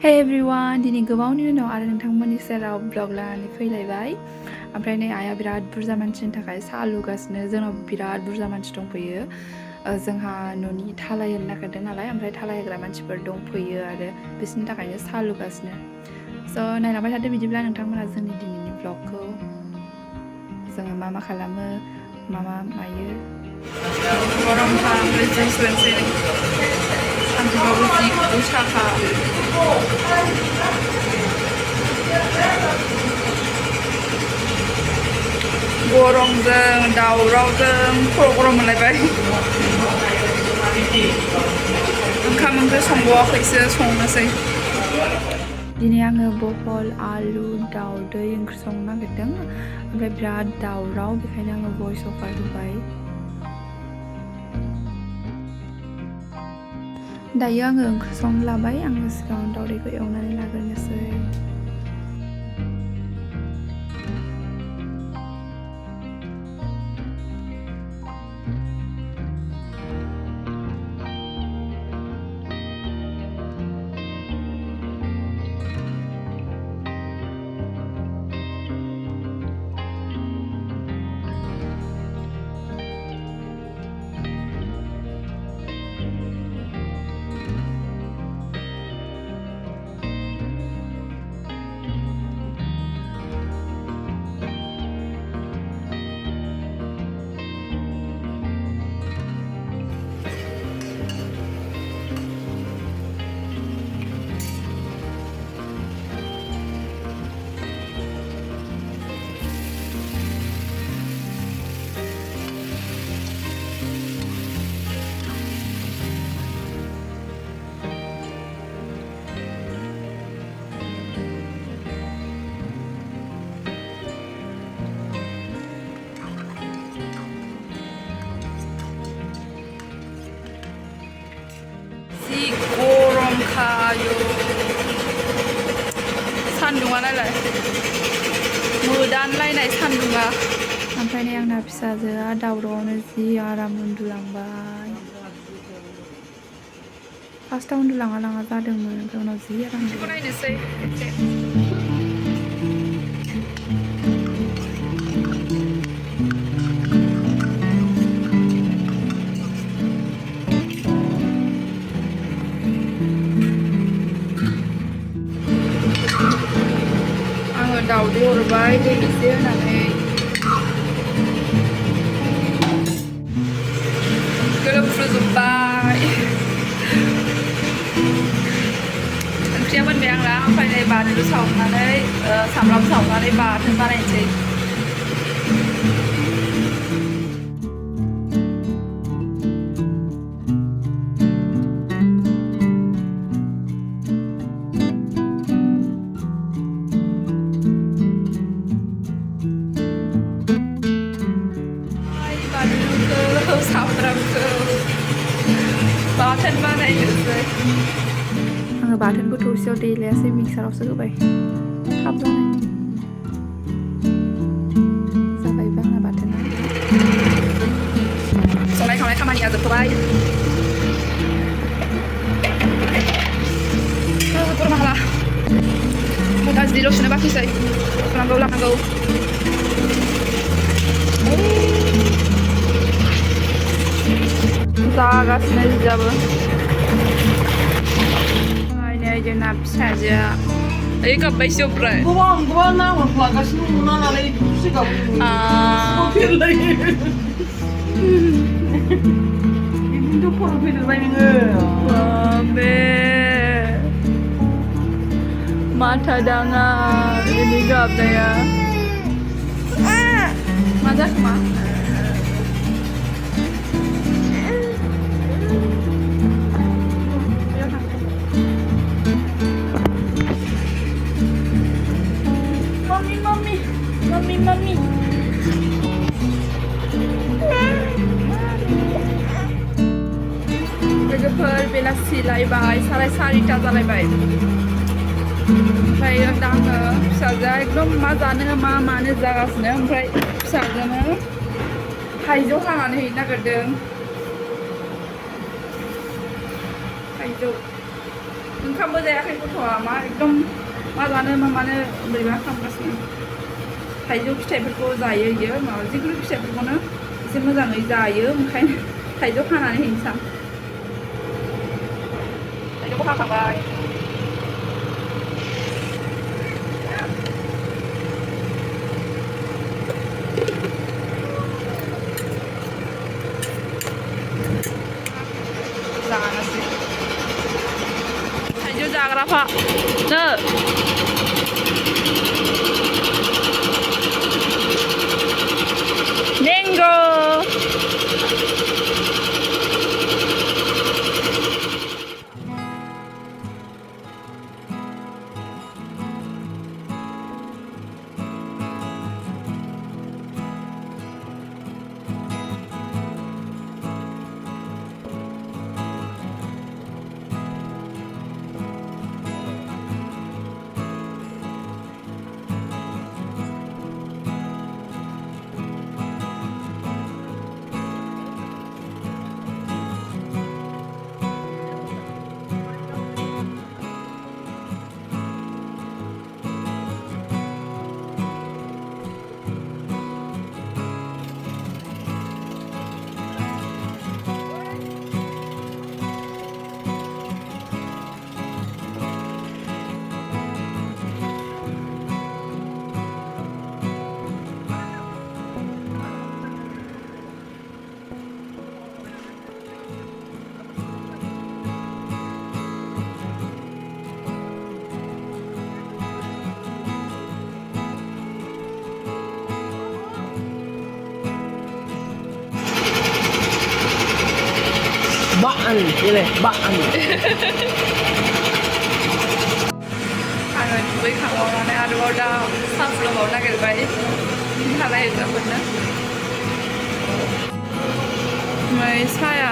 Hey everyone, दिनै गोबावनि उनाव आरो नोंथांमोननि सेराव ब्लग लानानै फैलायबाय। ओमफ्राय नै आइया बिराद बुरजा मानसिनि थाखाय साहा लुगासिनो। जोंनाव बिराद बुरजा मानसि दंफैयो। जोंहा न'नि थालाय होनो नागिरदों नालाय, ओमफ्राय थालाय होग्रा मानसिफोर दंफैयो आरो बिसोरनि थाखायनो साहा लुगासिनो। स' नायलांबाय थादो बिदिब्ला नोंथांमोना जोंनि दिनैनि ब्लगखौ। जोङो मा खालामो, मा मायो। गरमथार ओमफ्राय जुइस लोंसै। सानजौफुआवबो जि गुसुखा। गरमजों दावरावजों खर' गरम मोनलायबाय। ओंखाम ओंख्रि संबावाखैसो, संनोसै। दिनै आङो बहल, आलु, दाउदै ओंख्रि संनो नागिरदों। ओमफ्राय बिराद दावराव, बेखायनो आङो भइस अभार होबाय। दायो आङो ओंख्रि संनो लाबाय। आङो सिगाङाव दाउदैखौ एवनानै लाग्रोनोसै। गरमखायो सान्दुङा नायलाय, मोदानलायनाय सान्दुङा। ओमफ्राय नै आंना फिसाजोआ दावरावआवनो जि आराम उन्दुलांबाय। फार्स्टआव उन्दुलाङा जादोंमोन, ओमफ्राय उनाव जि आराम नायनोसै। दाउदै हरबाय दै एसे होनानै। गोलोमफ्रुजोब्बाय। ओंख्रिया मोनबाय आंना। ओमफ्राय नै बानलु सावनानै सामब्राम सावनानै बाथोन बानायनोसै। सामब्रामखौ बाथोन बानायनोसै। आङो बाथोनखौ थौसियाव देलायासै, मिक्सारावसो होबाय। थाब जानाय जाबायबा आंना बाथोना। संनाय खावनाय खामानिया जोबथ'बाय। गरमा हाला गाज्रिल' सुनो बाखिसै। लांनांगौ। जागासिनो जिजाबो। नै जोंना फिसाजोआ ओइ गाबबायसो ओमफ्राय। गोबां नाहरफ्लागासिनो दङ नालाय सिगाङाव बिदिनोथ' खर' फैदेरबाय नोङो। बे माथा दाङा बिदि गाबनाया मा जाखो मा? Mami. लोगोफोर बेलासि लायबाय, 4:30 जालायबाय। ओमफ्राय दा आङो फिसाजोआ एकदम मा जानो मा मानो जागासिनो। ओमफ्राय फिसाजोनो थाइजौ हानानै हैनो नागिरदों। थाइजौ ओंखामबो जायाखै गथ'आ मा एकदम मा जानो मा मानो बोरैबा खालामगासिनो थाइजौ फिथाइफोरखौ जायो इयो माबा जिखुनु फिथाइफोरखौनो एसे मोजाङै जायो ओंखायनो थाइजौ हानानै होनोसां थाइजौखौ हाखाबाय जानोसै थाइजौ जाग्राफा नो Mango! Baan, ini baan. आङो दुगैखांबावनानै आरोबाव दा साहा फुदुंबावनो नागिरबाय हालाय जाफोरनो ओमफ्राय साहाया